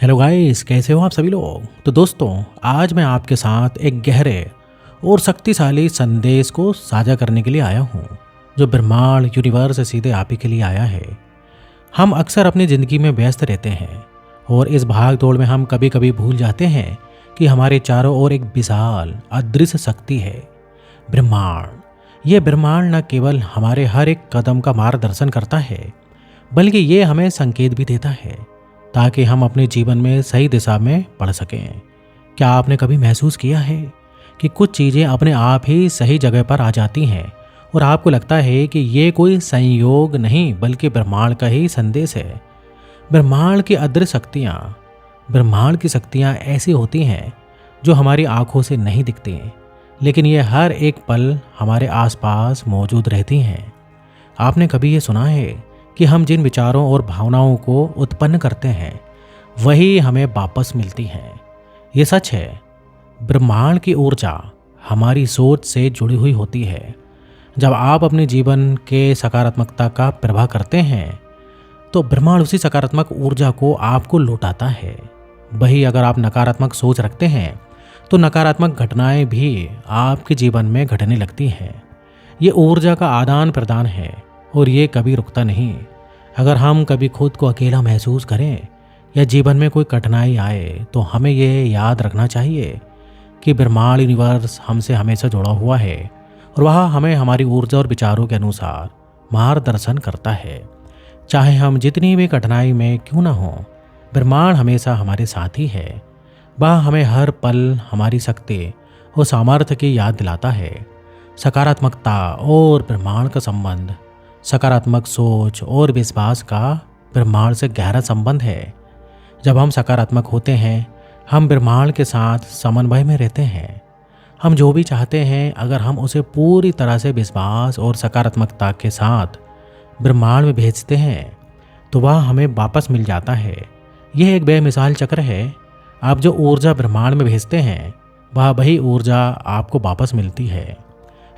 Hello guys, कैसे हो आप सभी लोग। तो दोस्तों, आज मैं आपके साथ एक गहरे और शक्तिशाली संदेश को साझा करने के लिए आया हूँ, जो ब्रह्मांड यूनिवर्स से सीधे आप ही के लिए आया है। हम अक्सर अपनी ज़िंदगी में व्यस्त रहते हैं और इस भाग दौड़ में हम कभी कभी भूल जाते हैं कि हमारे चारों ओर एक विशाल अदृश्य शक्ति है, ब्रह्मांड। ये ब्रह्मांड न केवल हमारे हर एक कदम का मार्गदर्शन करता है, बल्कि ये हमें संकेत भी देता है ताकि हम अपने जीवन में सही दिशा में बढ़ सकें। क्या आपने कभी महसूस किया है कि कुछ चीज़ें अपने आप ही सही जगह पर आ जाती हैं और आपको लगता है कि ये कोई संयोग नहीं बल्कि ब्रह्मांड का ही संदेश है। ब्रह्मांड की शक्तियाँ ऐसी होती हैं जो हमारी आंखों से नहीं दिखती, लेकिन ये हर एक पल हमारे आसपास मौजूद रहती हैं। आपने कभी ये सुना है कि हम जिन विचारों और भावनाओं को उत्पन्न करते हैं वही हमें वापस मिलती हैं। ये सच है। ब्रह्मांड की ऊर्जा हमारी सोच से जुड़ी हुई होती है। जब आप अपने जीवन के सकारात्मकता का प्रवाह करते हैं तो ब्रह्मांड उसी सकारात्मक ऊर्जा को आपको लौटाता है। वही अगर आप नकारात्मक सोच रखते हैं तो नकारात्मक घटनाएं भी आपके जीवन में घटने लगती हैं। ये ऊर्जा का आदान प्रदान है और ये कभी रुकता नहीं। अगर हम कभी खुद को अकेला महसूस करें या जीवन में कोई कठिनाई आए तो हमें ये याद रखना चाहिए कि ब्रह्मांड यूनिवर्स हमसे हमेशा जुड़ा हुआ है और वह हमें हमारी ऊर्जा और विचारों के अनुसार मार्गदर्शन करता है। चाहे हम जितनी भी कठिनाई में क्यों ना हो, ब्रह्मांड हमेशा हमारे साथ ही है। वह हमें हर पल हमारी शक्ति और सामर्थ्य की याद दिलाता है। सकारात्मकता और ब्रह्मांड का संबंध, सकारात्मक सोच और विश्वास का ब्रह्मांड से गहरा संबंध है। जब हम सकारात्मक होते हैं हम ब्रह्मांड के साथ समन्वय में रहते हैं। हम जो भी चाहते हैं अगर हम उसे पूरी तरह से विश्वास और सकारात्मकता के साथ ब्रह्मांड में भेजते हैं तो वह हमें वापस मिल जाता है। यह एक बेमिसाल चक्र है। आप जो ऊर्जा ब्रह्मांड में भेजते हैं वह वही ऊर्जा आपको वापस मिलती है।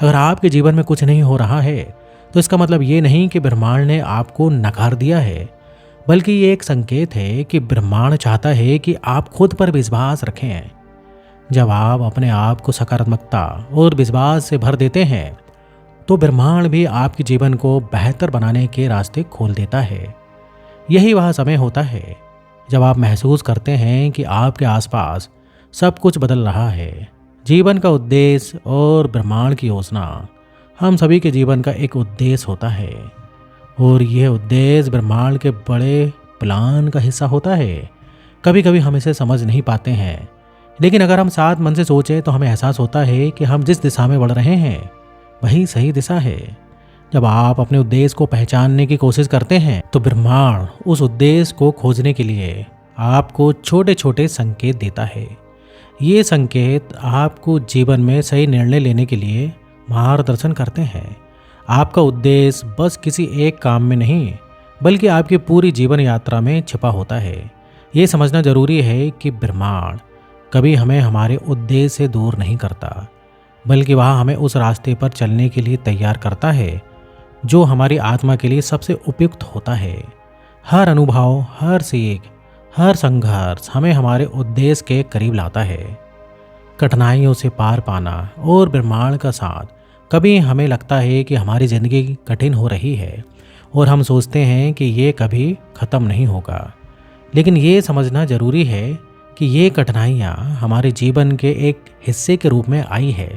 अगर आपके जीवन में कुछ नहीं हो रहा है तो इसका मतलब ये नहीं कि ब्रह्मांड ने आपको नकार दिया है, बल्कि ये एक संकेत है कि ब्रह्मांड चाहता है कि आप खुद पर विश्वास रखें। जब आप अपने आप को सकारात्मकता और विश्वास से भर देते हैं तो ब्रह्मांड भी आपके जीवन को बेहतर बनाने के रास्ते खोल देता है। यही वह समय होता है जब आप महसूस करते हैं कि आपके आसपास सब कुछ बदल रहा है। जीवन का उद्देश्य और ब्रह्मांड की योजना, हम सभी के जीवन का एक उद्देश्य होता है और यह उद्देश्य ब्रह्मांड के बड़े प्लान का हिस्सा होता है। कभी कभी हम इसे समझ नहीं पाते हैं, लेकिन अगर हम सात मन से सोचें तो हमें एहसास होता है कि हम जिस दिशा में बढ़ रहे हैं वही सही दिशा है। जब आप अपने उद्देश्य को पहचानने की कोशिश करते हैं तो ब्रह्मांड उस उद्देश्य को खोजने के लिए आपको छोटे छोटे संकेत देता है। ये संकेत आपको जीवन में सही निर्णय लेने के लिए मार्गदर्शन करते हैं। आपका उद्देश्य बस किसी एक काम में नहीं बल्कि आपकी पूरी जीवन यात्रा में छिपा होता है। ये समझना जरूरी है कि ब्रह्मांड कभी हमें हमारे उद्देश्य से दूर नहीं करता, बल्कि वह हमें उस रास्ते पर चलने के लिए तैयार करता है जो हमारी आत्मा के लिए सबसे उपयुक्त होता है। हर अनुभव, हर सीख, हर संघर्ष हमें हमारे उद्देश्य के करीब लाता है। कठिनाइयों से पार पाना और ब्रह्मांड का साथ, कभी हमें लगता है कि हमारी ज़िंदगी कठिन हो रही है और हम सोचते हैं कि ये कभी ख़त्म नहीं होगा, लेकिन ये समझना ज़रूरी है कि ये कठिनाइयाँ हमारे जीवन के एक हिस्से के रूप में आई है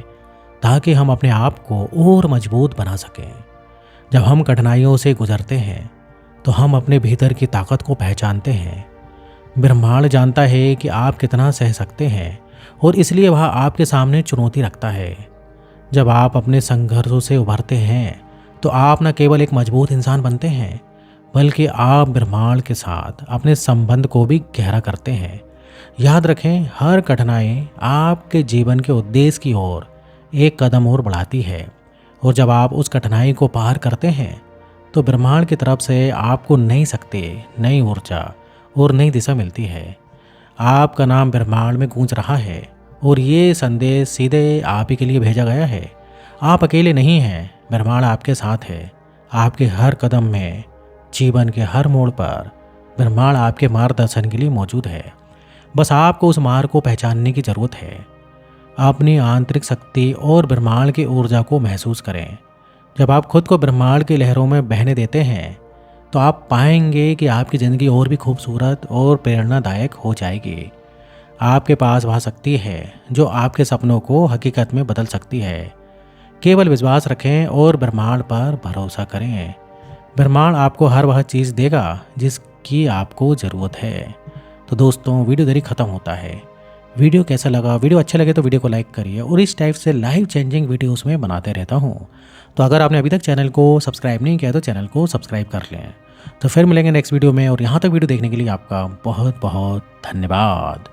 ताकि हम अपने आप को और मजबूत बना सकें। जब हम कठिनाइयों से गुजरते हैं तो हम अपने भीतर की ताकत को पहचानते हैं। ब्रह्मांड जानता है कि आप कितना सह सकते हैं और इसलिए वह आपके सामने चुनौती रखता है। जब आप अपने संघर्षों से उभरते हैं तो आप न केवल एक मजबूत इंसान बनते हैं, बल्कि आप ब्रह्मांड के साथ अपने संबंध को भी गहरा करते हैं। याद रखें, हर कठिनाई आपके जीवन के उद्देश्य की ओर एक कदम और बढ़ाती है और जब आप उस कठिनाई को पार करते हैं तो ब्रह्मांड की तरफ से आपको नई शक्ति, नई ऊर्जा और नई दिशा मिलती है। आपका नाम ब्रह्मांड में गूंज रहा है और ये संदेश सीधे आप ही के लिए भेजा गया है। आप अकेले नहीं हैं, ब्रह्मांड आपके साथ है। आपके हर कदम में, जीवन के हर मोड़ पर ब्रह्मांड आपके मार्गदर्शन के लिए मौजूद है। बस आपको उस मार्ग को पहचानने की ज़रूरत है। अपनी आंतरिक शक्ति और ब्रह्मांड की ऊर्जा को महसूस करें। जब आप खुद को ब्रह्मांड की लहरों में बहने देते हैं तो आप पाएंगे कि आपकी ज़िंदगी और भी खूबसूरत और प्रेरणादायक हो जाएगी। आपके पास वह शक्ति है जो आपके सपनों को हकीकत में बदल सकती है। केवल विश्वास रखें और ब्रह्मांड पर भरोसा करें। ब्रह्मांड आपको हर वह चीज़ देगा जिसकी आपको ज़रूरत है। तो दोस्तों, वीडियो इधर ही ख़त्म होता है। वीडियो कैसा लगा? वीडियो अच्छा लगे तो वीडियो को लाइक करिए और इस टाइप से लाइफ चेंजिंग वीडियोस में बनाते रहता हूँ। तो अगर आपने अभी तक चैनल को सब्सक्राइब नहीं किया तो चैनल को सब्सक्राइब कर लें। तो फिर मिलेंगे नेक्स्ट वीडियो में, और यहाँ तक वीडियो देखने के लिए आपका बहुत बहुत धन्यवाद।